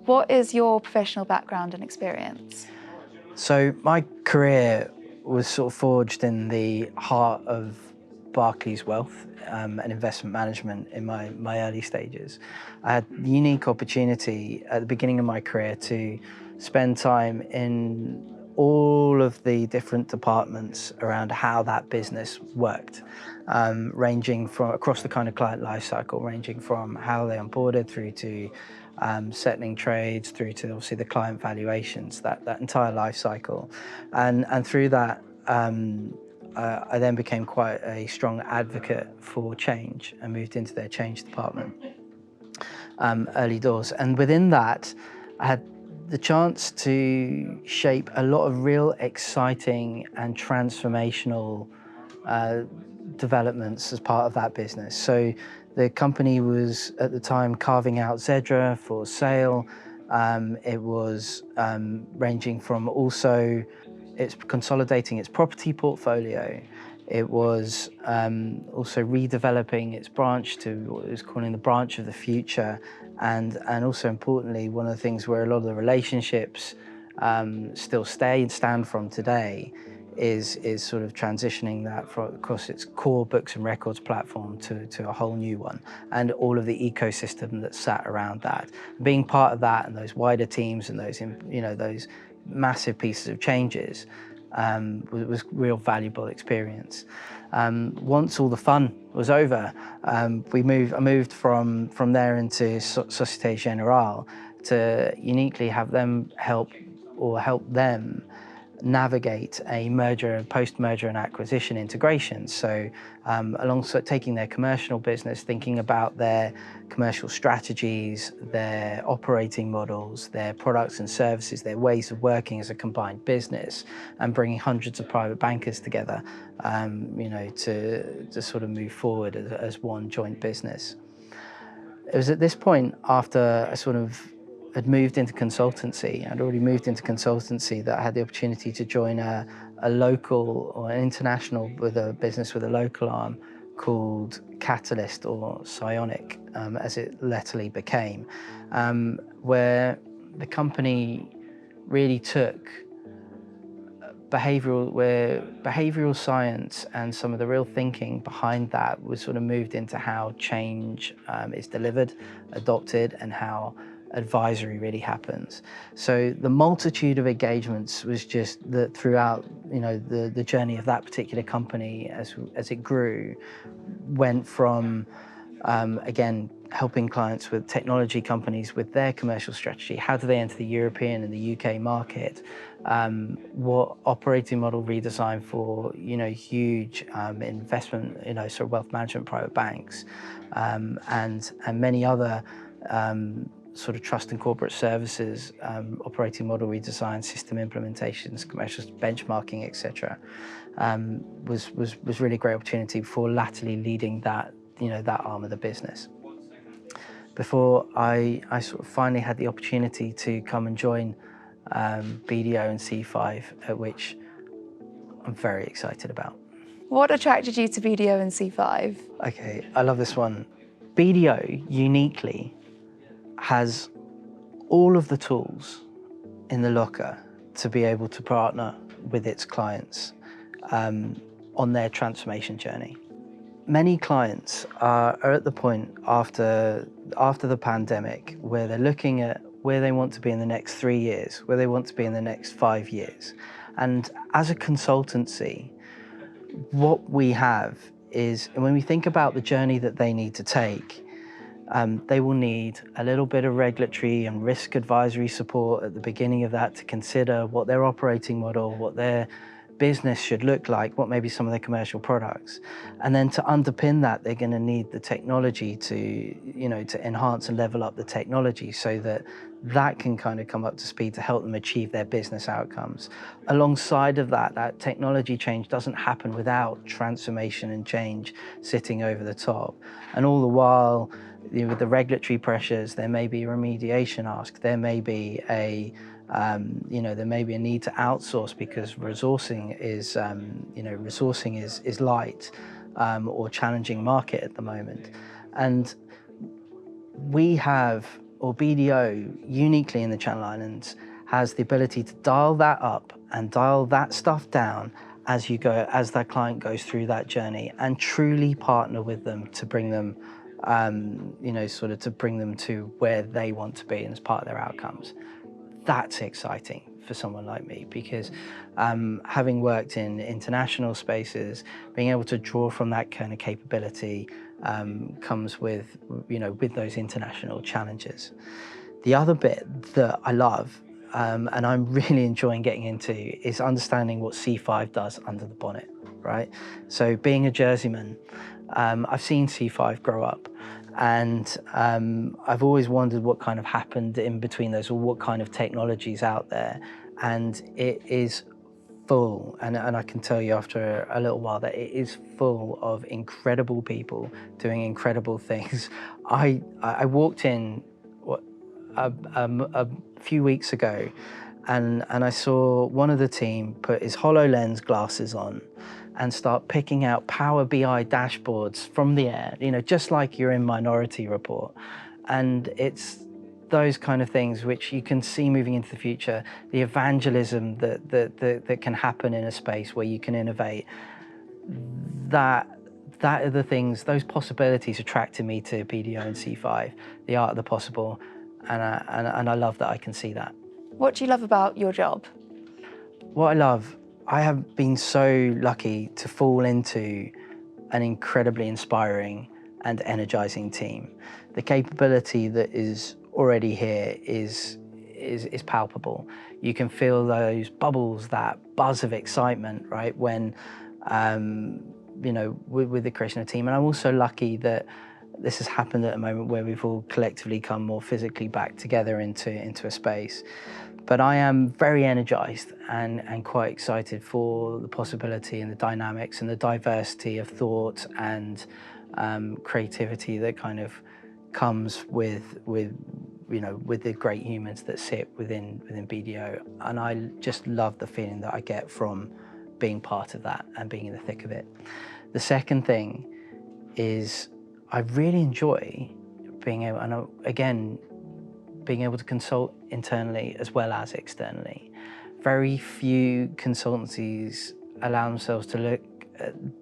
What is your professional background and experience? So my career was sort of forged in the heart of Barclays Wealth and investment management in my early stages. I had the unique opportunity at the beginning of my career to spend time in all of the different departments around how that business worked, ranging from across the kind of client life cycle, ranging from how they onboarded through to settling trades, through to obviously the client valuations, that entire life cycle. And through that, I then became quite a strong advocate for change and moved into their change department early doors. And within that, I had the chance to shape a lot of real exciting and transformational developments as part of that business. So the company was at the time carving out Zedra for sale. It was ranging from also it's consolidating its property portfolio. It was also redeveloping its branch to what it was calling the branch of the future. And also importantly, one of the things where a lot of the relationships still stay and stand from today is sort of transitioning that across its core books and records platform to a whole new one, and all of the ecosystem that sat around that. Being part of that and those wider teams and those, those massive pieces of changes was real valuable experience. Once all the fun was over, I moved from there into Société Générale to uniquely have them help them navigate a merger, post-merger and acquisition integration. So alongside taking their commercial business, thinking about their commercial strategies, their operating models, their products and services, their ways of working as a combined business, and bringing hundreds of private bankers together, to sort of move forward as one joint business. It was at this point, after I sort of had moved into consultancy, I'd already moved into consultancy, that I had the opportunity to join a local or an international with a business with a local arm called Catalyst, or Psionic, as it latterly became, where the company really took behavioral science and some of the real thinking behind that was sort of moved into how change is delivered, adopted, and how advisory really happens. So the multitude of engagements was just that throughout, the journey of that particular company as it grew, went from again, helping clients with technology companies with their commercial strategy. How do they enter the European and the UK market? What operating model redesign for, huge investment, sort of wealth management private banks, and many other sort of trust and corporate services, operating model redesign, system implementations, commercial benchmarking, etc. Was really a great opportunity for latterly leading that, that arm of the business. Before I sort of finally had the opportunity to come and join BDO and C5, at which I'm very excited about. What attracted you to BDO and C5? Okay, I love this one. BDO uniquely has all of the tools in the locker to be able to partner with its clients on their transformation journey. Many clients are at the point after the pandemic where they're looking at where they want to be in the next 3 years, where they want to be in the next 5 years. And as a consultancy, what we have is, when we think about the journey that they need to take, they will need a little bit of regulatory and risk advisory support at the beginning of that to consider what their operating model, what their business should look like, what may be some of their commercial products. And then to underpin that, they're going to need the technology to enhance and level up the technology so that that can kind of come up to speed to help them achieve their business outcomes. Alongside of that, that technology change doesn't happen without transformation and change sitting over the top. And all the while, with the regulatory pressures, there may be a remediation ask, there may be a there may be a need to outsource because resourcing is light or challenging market at the moment. And we have or BDO, uniquely in the Channel Islands, has the ability to dial that up and dial that stuff down as that client goes through that journey, and truly partner with them to bring them, to bring them to where they want to be and as part of their outcomes. That's exciting for someone like me, because having worked in international spaces, being able to draw from that kind of capability comes with those international challenges. The other bit that I love, and I'm really enjoying getting into, is understanding what C5 does under the bonnet, right? So being a Jerseyman, I've seen C5 grow up, and I've always wondered what kind of happened in between those, or what kind of technologies out there. And it is full, and I can tell you after a little while that it is full of incredible people doing incredible things. I walked in a few weeks ago, and I saw one of the team put his HoloLens glasses on and start picking out Power BI dashboards from the air, just like you're in Minority Report. And it's those kind of things which you can see moving into the future, the evangelism that can happen in a space where you can innovate. That are the things, those possibilities attracted me to BDO and C5, the art of the possible, and I love that I can see that. What do you love about your job? What I love, I have been so lucky to fall into an incredibly inspiring and energizing team. The capability that is already here is palpable. You can feel those bubbles, that buzz of excitement, right, when with the creation of the team. And I'm also lucky that this has happened at a moment where we've all collectively come more physically back together into a space. But I am very energized and quite excited for the possibility and the dynamics and the diversity of thought and creativity that kind of comes with the great humans that sit within BDO. And I just love the feeling that I get from being part of that and being in the thick of it. The second thing is I really enjoy being able, and again, being able to consult internally as well as externally. Very few consultancies allow themselves to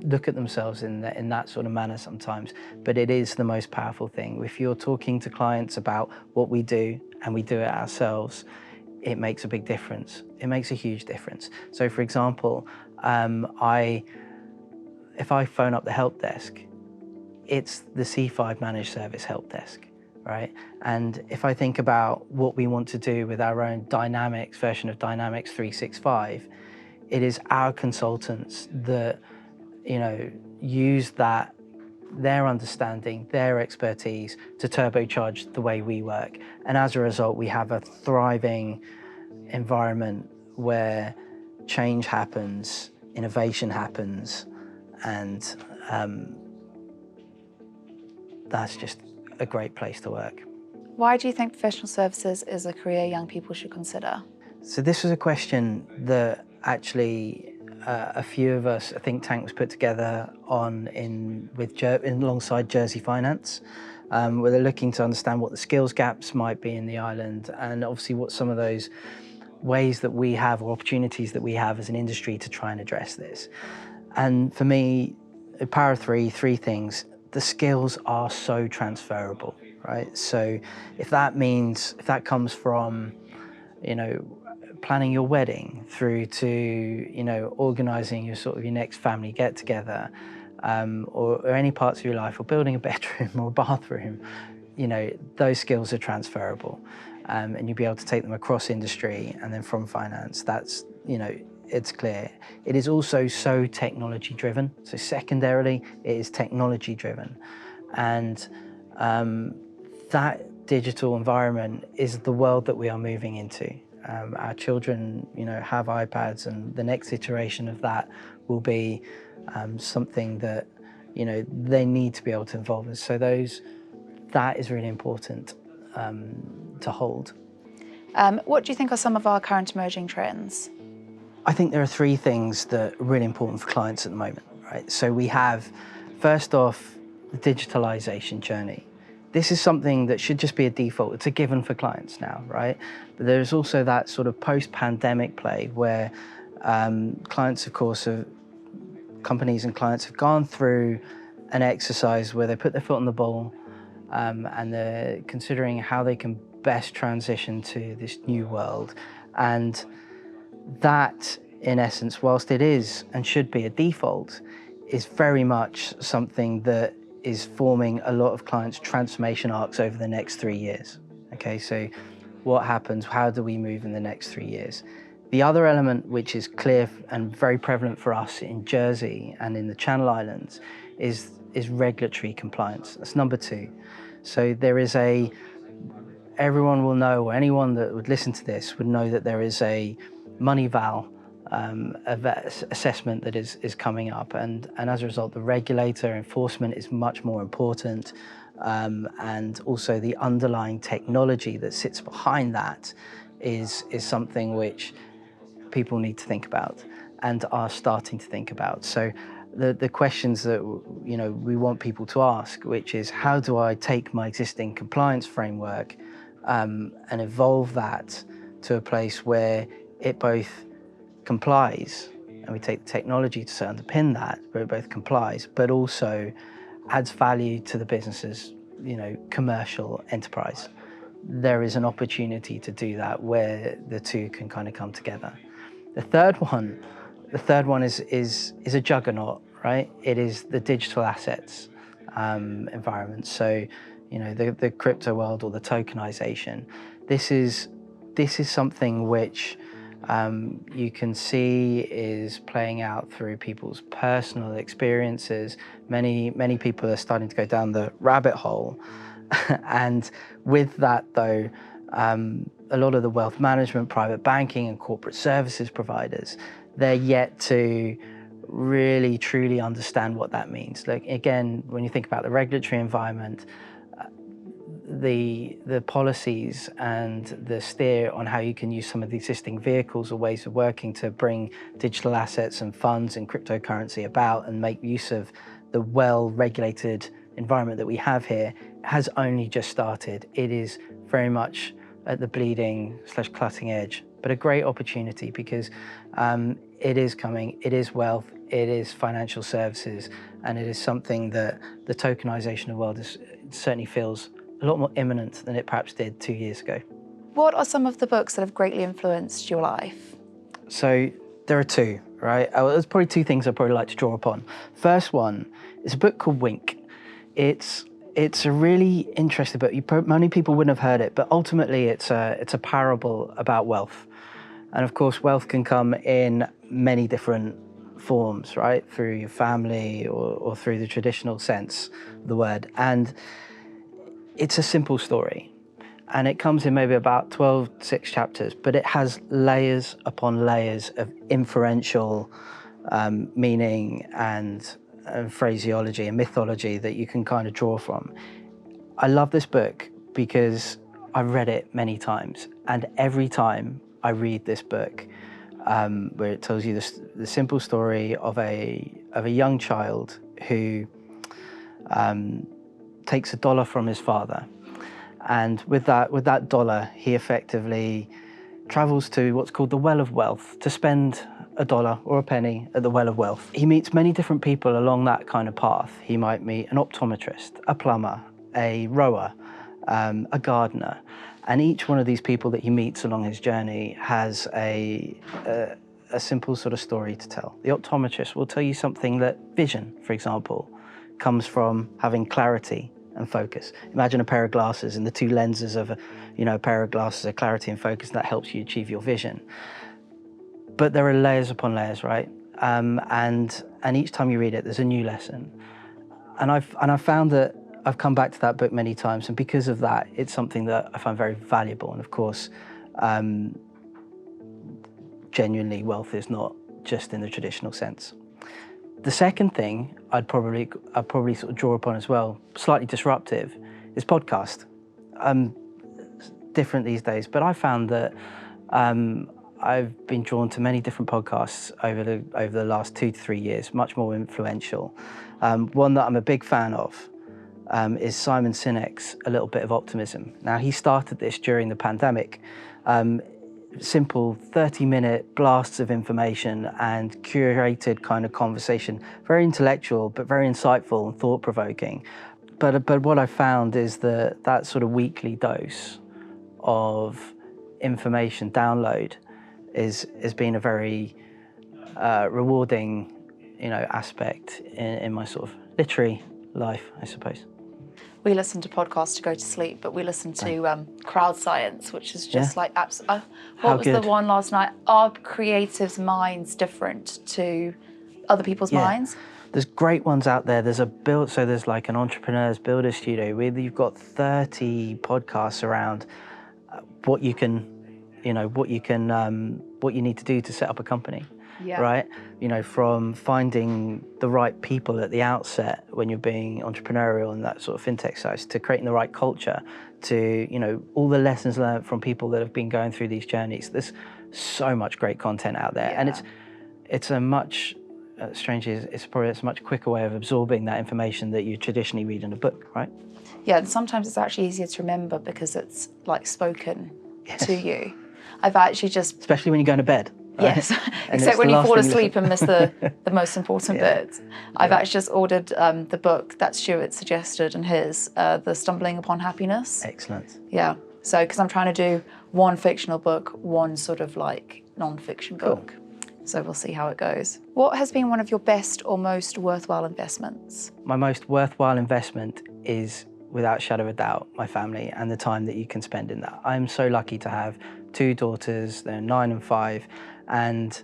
look at themselves in that sort of manner sometimes, but it is the most powerful thing. If you're talking to clients about what we do and we do it ourselves, it makes a big difference. It makes a huge difference. So for example, if I phone up the help desk, it's the C5 managed service help desk, right? And if I think about what we want to do with our own Dynamics version of Dynamics 365, it is our consultants that, use their understanding, their expertise to turbocharge the way we work. And as a result, we have a thriving environment where change happens, innovation happens, and that's just a great place to work. Why do you think professional services is a career young people should consider? So this was a question that actually a few of us, a think tank was put together alongside Jersey Finance, where they're looking to understand what the skills gaps might be in the island, and obviously what some of those ways that we have, or opportunities that we have as an industry to try and address this. And for me, power of three things. The skills are so transferable, right? So if that comes from, planning your wedding through to, organizing your next family get together, or any parts of your life, or building a bedroom or a bathroom, those skills are transferable. And you'll be able to take them across industry, and then from finance, that's, it's clear. It is also so technology driven. So secondarily, it is technology driven. And that digital environment is the world that we are moving into. Our children, have iPads, and the next iteration of that will be something that, they need to be able to involve in. So that is really important to hold. What do you think are some of our current emerging trends? I think there are three things that are really important for clients at the moment, right? So we have, first off, the digitalization journey. this is something that should just be a default. It's a given for clients now, right? But there's also that sort of post-pandemic play where clients, of course, companies and clients have gone through an exercise where they put their foot on the ball and they're considering how they can best transition to this new world. And that, in essence, whilst it is and should be a default, is very much something that is forming a lot of clients' transformation arcs over the next 3 years. Okay, so what happens? How do we move in the next 3 years? The other element, which is clear and very prevalent for us in Jersey and in the Channel Islands, is regulatory compliance. That's number 2. So there is everyone will know, or anyone that would listen to this would know that there is a money val assessment that is coming up, and as a result the regulator enforcement is much more important, and also the underlying technology that sits behind that is something which people need to think about and are starting to think about. So the questions that we want people to ask, which is, how do I take my existing compliance framework and evolve that to a place where it both complies, and we take the technology to underpin that, where it both complies, but also adds value to the business's commercial enterprise. There is an opportunity to do that where the two can kind of come together. The third one is a juggernaut, right? It is the digital assets environment. So, the crypto world, or the tokenization. This is something which you can see is playing out through people's personal experiences. Many people are starting to go down the rabbit hole. And with that, though, a lot of the wealth management, private banking and corporate services providers, they're yet to really truly understand what that means. Like, again, when you think about the regulatory environment, the policies and the steer on how you can use some of the existing vehicles or ways of working to bring digital assets and funds and cryptocurrency about and make use of the well-regulated environment that we have here has only just started. It is very much at the bleeding / cutting edge, but a great opportunity, because it is coming, it is wealth, it is financial services, and it is something that the tokenization of the world certainly feels a lot more imminent than it perhaps did 2 years ago. What are some of the books that have greatly influenced your life? So there are 2, right? There's probably 2 things I'd probably like to draw upon. First one is a book called Wink. It's a really interesting book. Many people wouldn't have heard it, but ultimately it's a parable about wealth. And of course, wealth can come in many different forms, right? Through your family or through the traditional sense of the word. And it's a simple story. And it comes in maybe about 6 chapters, but it has layers upon layers of inferential meaning and phraseology and mythology that you can kind of draw from. I love this book because I've read it many times, and every time I read this book, where it tells you the simple story of a young child who takes $1 from his father, and with that dollar, he effectively travels to what's called the Well of Wealth to spend $1 or a penny at the Well of Wealth. He meets many different people along that kind of path. He might meet an optometrist, a plumber, a rower, a gardener, and each one of these people that he meets along his journey has a simple sort of story to tell. The optometrist will tell you something that vision, for example, comes from having clarity and focus. Imagine a pair of glasses, and the 2 lenses of a pair of glasses are clarity and focus, and that helps you achieve your vision. But there are layers upon layers, right? And each time you read it, there's a new lesson. And I've found that I've come back to that book many times, and because of that, it's something that I find very valuable. And of course, genuinely, wealth is not just in the traditional sense. The second thing I'd probably sort of draw upon as well, slightly disruptive, is podcast. Different these days, but I found that I've been drawn to many different podcasts over the last 2 to 3 years, much more influential. One that I'm a big fan of is Simon Sinek's A Little Bit of Optimism. Now, he started this during the pandemic. Simple 30-minute blasts of information and curated kind of conversation, very intellectual, but very insightful and thought-provoking. But what I found is that sort of weekly dose of information download has been a very rewarding, aspect in my sort of literary life, I suppose. We listen to podcasts to go to sleep, but we listen to Crowd Science, which is just like what How was good. the one last night? Are creatives' minds different to other people's minds? There's great ones out there. There's there's like an entrepreneur's builder studio where you've got 30 podcasts around what you need to do to set up a company. Yeah. Right? From finding the right people at the outset when you're being entrepreneurial and that sort of fintech size, to creating the right culture, to, all the lessons learned from people that have been going through these journeys. There's so much great content out there. And it's a much, strangely, it's a much quicker way of absorbing that information that you traditionally read in a book, right? Yeah, and sometimes it's actually easier to remember because it's like spoken to you. I've actually just... Especially when you're going to bed. Right? Yes, except when you fall asleep and miss the most important Yeah. bits. I've actually just ordered the book that Stuart suggested and his, The Stumbling Upon Happiness. Excellent. Yeah, so because I'm trying to do one fictional book, one sort of like non-fiction book. So we'll see how it goes. What has been one of your best or most worthwhile investments? My most worthwhile investment is, without a shadow of a doubt, my family and the time that you can spend in that. I'm so lucky to have 2 daughters, they're 9 and 5, and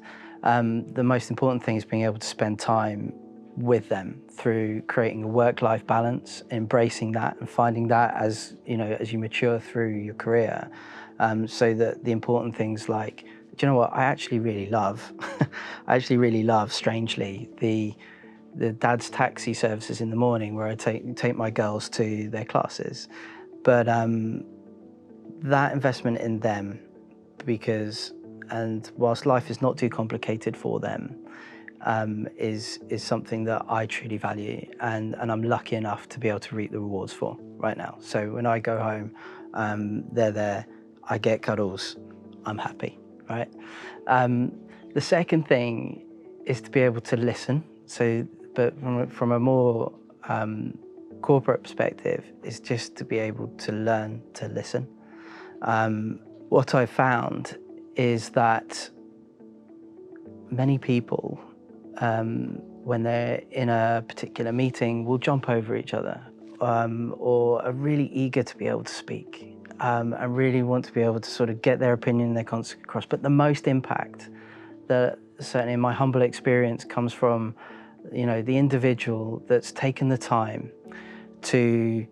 the most important thing is being able to spend time with them through creating a work-life balance, embracing that and finding that as you mature through your career, so that the important things like, do you know what, I actually really love, strangely, the dad's taxi services in the morning where I take my girls to their classes. But that investment in them, and whilst life is not too complicated for them, is something that I truly value, and I'm lucky enough to be able to reap the rewards for right now. So when I go home, they're there, I get cuddles, I'm happy, right? The second thing is to be able to listen. But from a more corporate perspective, is just to be able to learn to listen. What I found is that many people, when they're in a particular meeting, will jump over each other, or are really eager to be able to speak, and really want to be able to sort of get their opinion and their concept across. But the most impact, that certainly in my humble experience, comes from the individual that's taken the time to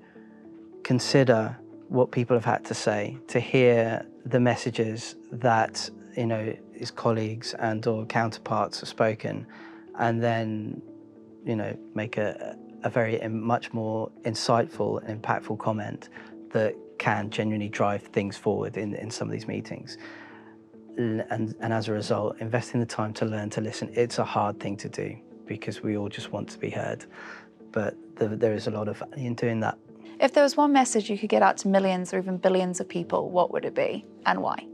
consider what people have had to say, to hear the messages that his colleagues and or counterparts have spoken, and then make a much more insightful and impactful comment that can genuinely drive things forward in some of these meetings. And as a result, investing the time to learn to listen, it's a hard thing to do because we all just want to be heard, but there is a lot of value in doing that. If there was one message you could get out to millions or even billions of people, what would it be and why?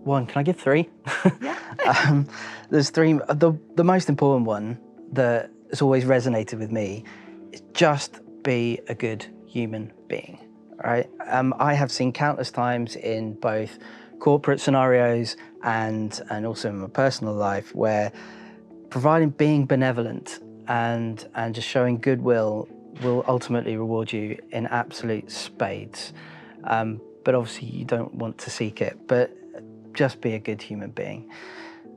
One, can I give 3? Yeah. There's 3. The most important one that has always resonated with me is just be a good human being, right? I have seen countless times in both corporate scenarios and also in my personal life where being benevolent and just showing goodwill will ultimately reward you in absolute spades. But obviously you don't want to seek it, but just be a good human being.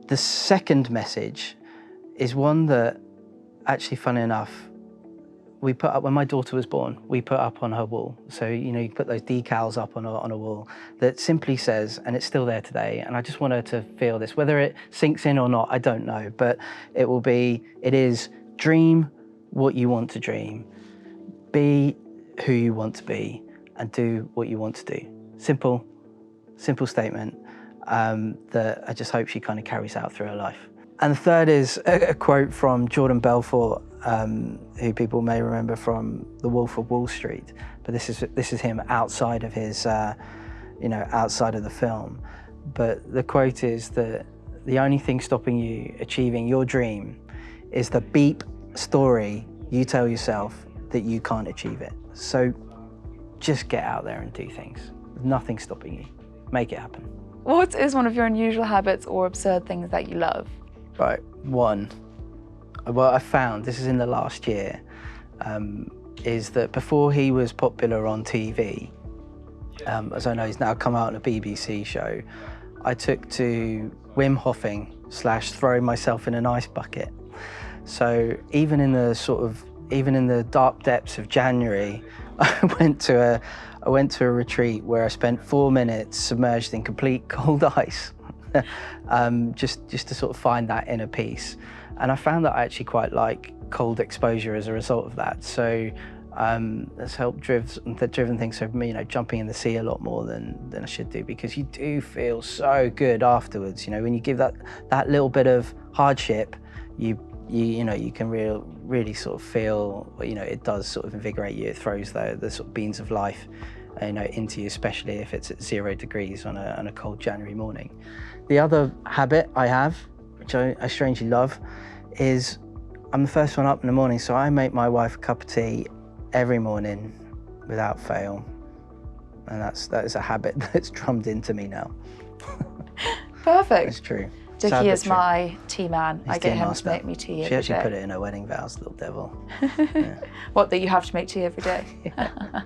The second message is one that actually, funny enough, we put up when my daughter was born, we put up on her wall. So, you put those decals up on a wall that simply says, and it's still there today, and I just want her to feel this, whether it sinks in or not, I don't know, but it is dream what you want to dream, be who you want to be, and do what you want to do. Simple statement that I just hope she kind of carries out through her life. And the third is a quote from Jordan Belfort, who people may remember from The Wolf of Wall Street, but this is him outside of his, outside of the film. But the quote is that the only thing stopping you achieving your dream is the beep story you tell yourself that you can't achieve it. So just get out there and do things. There's nothing stopping you. Make it happen. What is one of your unusual habits or absurd things that you love? Right, one. Well, I found, this is in the last year, is that before he was popular on TV, as I know he's now come out on a BBC show, I took to Wim Hofing / throwing myself in an ice bucket. So even in the dark depths of January, I went to a retreat where I spent 4 minutes submerged in complete cold ice, just to sort of find that inner peace. And I found that I actually quite like cold exposure as a result of that. So that's helped driven things. So jumping in the sea a lot more than I should do, because you do feel so good afterwards. When you give that little bit of hardship, you can really sort of feel, it does sort of invigorate you. It throws the sort of beans of life, into you, especially if it's at 0 degrees on a cold January morning. The other habit I have, which I strangely love, is I'm the first one up in the morning, so I make my wife a cup of tea every morning without fail, and that is a habit that's drummed into me now. Perfect. It's true. Dickie is my tea man. I get him master. to make me tea every day. She actually put it in her wedding vows, little devil. Yeah. What, that you have to make tea every day? Yeah.